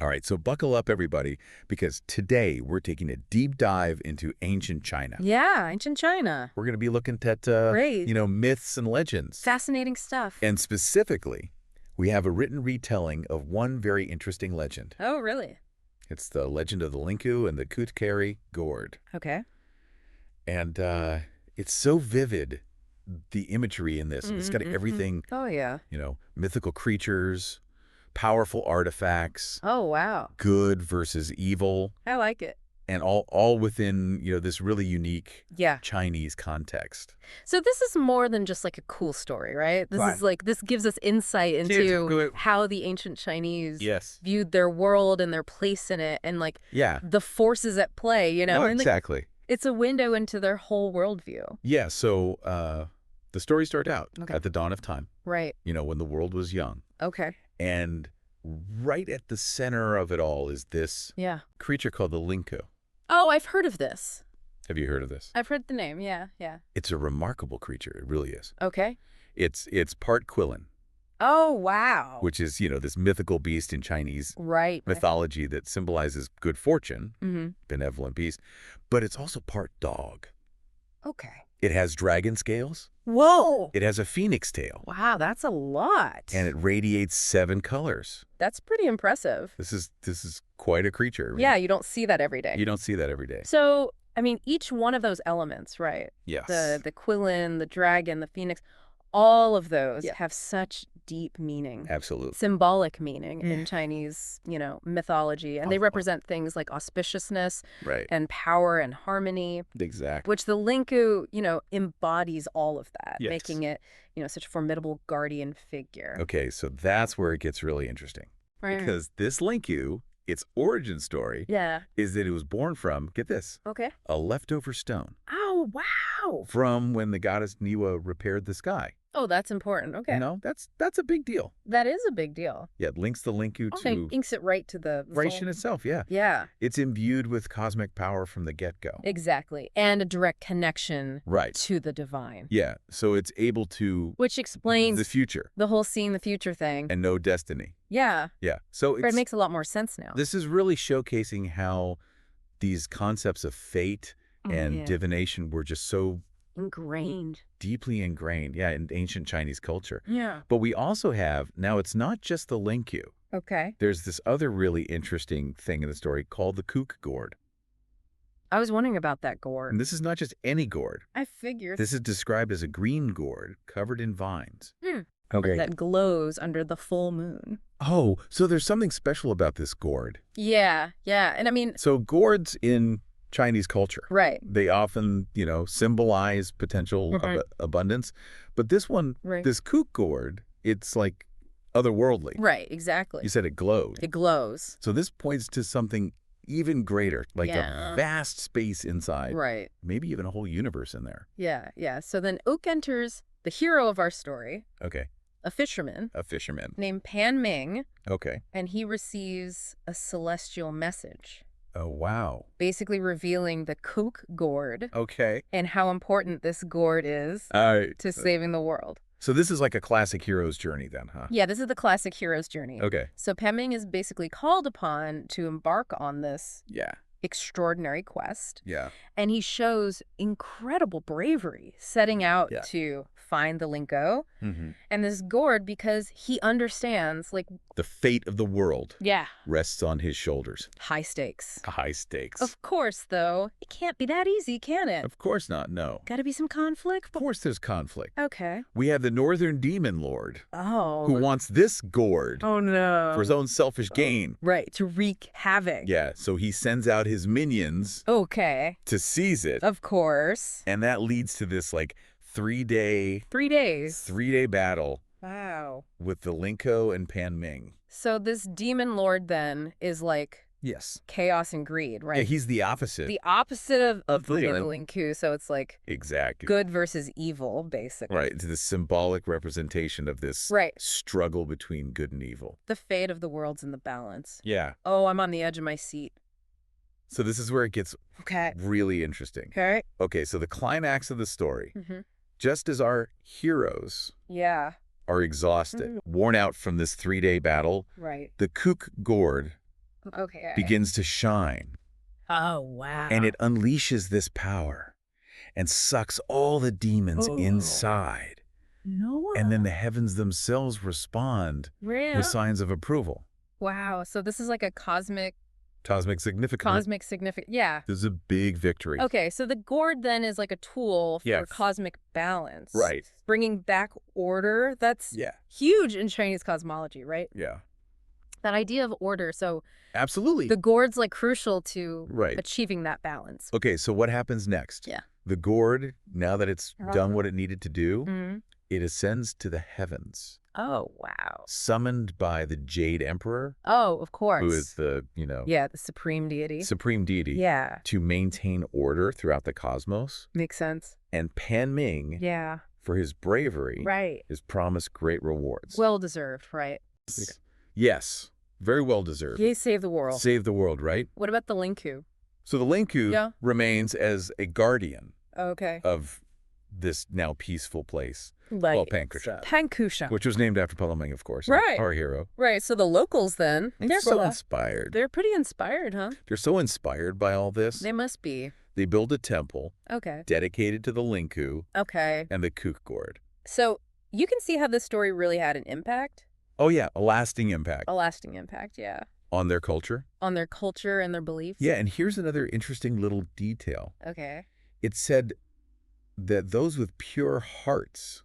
All right, so buckle up, everybody, because today we're taking a deep dive into ancient China. Yeah, ancient China. We're going to be looking at, Great. myths and legends. Fascinating stuff. And specifically, we have a written retelling of one very interesting legend. Oh, really? It's the legend of the Lingou and the Ku瓠gourd. Okay. And it's so vivid, the imagery in this. It's got everything, Oh, yeah. mythical creatures, powerful artifacts, Oh, wow. good versus evil, I like it. and all within, this really unique Yeah. Chinese context. So this is more than just like a cool story, right? This Right. is like, this gives us insight into how the ancient Chinese Yes. viewed their world and their place in it and like Yeah. the forces at play, No, And, like, exactly. it's a window into their whole worldview. Yeah, so the story started out Okay. at the dawn of time, Right. when the world was young. Okay. And right at the center of it all is this Yeah. creature called the Lingou. Oh, I've heard of this. Have you heard of this? I've heard the name. Yeah. Yeah. It's a remarkable creature. It really is. Okay. It's part Quilin, Oh, wow. which is, this mythical beast in Chinese Right. mythology that symbolizes good fortune, Mm-hmm. benevolent beast. But it's also part dog. Okay. It has dragon scales. Whoa. It has a phoenix tail. Wow, that's a lot. And it radiates 7 colors. That's pretty impressive. This is quite a creature. I mean, Yeah, you don't see that every day. You don't see that every day. So, each one of those elements, right? Yes. The Quilin, the dragon, the phoenix, all of those Yeah. have such deep meaning. Absolutely. Symbolic meaning in Chinese, mythology. And they Awesome. represent things like auspiciousness Right. and power and harmony, Exactly. which the Lingou, embodies all of that, Yes. making it, such a formidable guardian figure. Okay, so that's where it gets really interesting. Right. Because this Lingou, its origin story, Yeah. is that it was born from, get this, Okay. a leftover stone Oh, wow. from when the goddess Niwa repaired the sky. Oh, that's important. Okay. That's a big deal. That is a big deal. Yeah, it links the Lingou Okay, to inks it right to the vibration soul. itself, yeah. Yeah, It's imbued with cosmic power from the get-go. exactly. And a direct connection Right. to the divine. Yeah, so it's able to Which explains the future the whole seeing the future thing. and know destiny. Yeah, Yeah, so but it makes a lot more sense now. this is really showcasing how these concepts of fate and yeah. divination were just so Ingrained. deeply ingrained, in ancient Chinese culture. Yeah. But we also have, now it's not just the Lingou. Okay. There's this other really interesting thing in the story called the Ku瓠. I was wondering about that gourd. And this is not just any gourd. I figured. This is described as a green gourd covered in vines. Hmm. Okay. That glows under the full moon. Oh, so there's something special about this gourd. Yeah, yeah. And So gourds in Chinese culture, right. they often, symbolize potential Right. abundance. But this one, Right. this Ku瓠, it's like otherworldly. Right, exactly. You said it glowed. It glows. So this points to something even greater, like Yeah. a vast space inside, Right. maybe even a whole universe in there. Yeah, yeah. So then Oak enters the hero of our story, Okay, a fisherman a fisherman. named Panming, Okay. and he receives a celestial message, Oh, wow. basically revealing the gourd Okay. and how important this gourd is All right. to saving the world. So this is like a classic hero's journey then, huh? Yeah, this is the classic hero's journey. Okay. So Panming is basically called upon to embark on this Yeah. extraordinary quest, Yeah. and he shows incredible bravery setting out Yeah. to find the Lingou Mm-hmm. and this gourd because he understands, The fate of the world yeah, rests on his shoulders. high stakes. High stakes. Of course, though, it can't be that easy, can it? Of course not, no. Gotta be some conflict. Of course there's conflict. Okay. We have the Northern Demon Lord Oh. who wants this gourd Oh, no. for his own selfish gain. Right, to wreak havoc. Yeah, so he sends out his minions Okay. to seize it. Of course. And that leads to this three-day 3 days. battle Wow. with the Lingou and Panming. So this demon lord then is like Yes. chaos and greed, right? Yeah, he's the opposite. the opposite of the the Lingou. Lingou, so it's like Exactly. good versus evil, basically. Right, it's the symbolic representation of this Right. struggle between good and evil. The fate of the world's in the balance. Yeah. Oh, I'm on the edge of my seat. So this is where it gets Okay. really interesting. Okay. Okay, so the climax of the story, Mm-hmm. just as our heroes Yeah. are exhausted, worn out from this 3-day battle, Right. the Ku瓠 Okay. begins to shine. Oh, wow. And it unleashes this power and sucks all the demons inside. No. And then the heavens themselves respond with signs of approval. Wow. So this is like a cosmic significance. Yeah. This is a big victory. Okay. So the gourd then is like a tool for cosmic balance. Right. Bringing back order. That's huge in Chinese cosmology, right? Yeah. That idea of order. So absolutely. The gourd's like crucial to achieving that balance. Okay. So what happens next? Yeah. The gourd, now that it's done what it needed to do, it ascends to the heavens. Oh, wow. Summoned by the Jade Emperor. Oh, of course. Who is the, yeah, the supreme deity. Supreme deity. Yeah. To maintain order throughout the cosmos. Makes sense. And Panming, for his bravery, is promised great rewards. Well-deserved, right? Yes. Very well-deserved. He saved the world. Save the world, right? What about the Lingou? So the Lingou remains as a guardian of this now peaceful place. Well, Pankushan. Which was named after Panming, of course. Right. Our hero. Right. So the locals then. They're so inspired. They're pretty inspired, huh? They're so inspired by all this. They must be. They build a temple. Dedicated to the Lingou. And the Ku瓠. So you can see how this story really had an impact. Oh, yeah. A lasting impact. A lasting impact, yeah. On their culture. On their culture and their beliefs. Yeah. And here's another interesting little detail. Okay. It said that those with pure hearts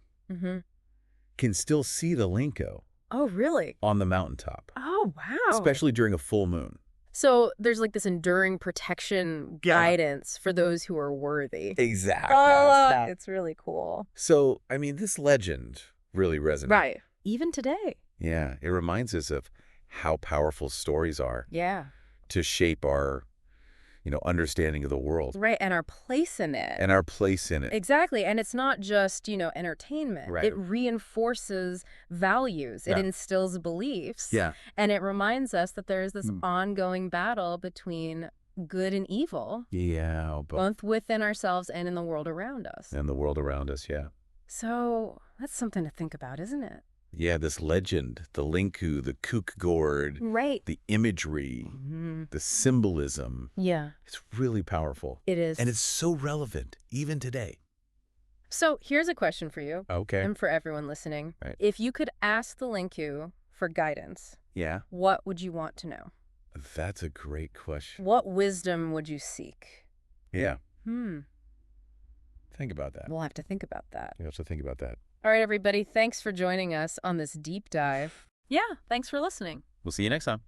can still see the Lingou. Oh, really? On the mountaintop. Oh, wow. Especially during a full moon. So there's like this enduring protection guidance for those who are worthy. Exactly. Oh, it's really cool. So, I mean, this legend really resonates. Right. Even today. Yeah. It reminds us of how powerful stories are. Yeah. To shape our understanding of the world. Right, and our place in it. And our place in it. Exactly, and it's not just, entertainment. Right. It reinforces values. It instills beliefs. Yeah. And it reminds us that there's this ongoing battle between good and evil. Yeah. Both within ourselves and in the world around us. And the world around us, yeah. So that's something to think about, isn't it? Yeah, this legend, the Lingou, the Ku瓠, the imagery, the symbolism. Yeah. It's really powerful. It is. And it's so relevant, even today. So here's a question for you. Okay. And for everyone listening. Right. If you could ask the Lingou for guidance, what would you want to know? That's a great question. What wisdom would you seek? Yeah. Think about that. We'll have to think about that. You have to think about that. All right, everybody. Thanks for joining us on this deep dive. Yeah, thanks for listening. We'll see you next time.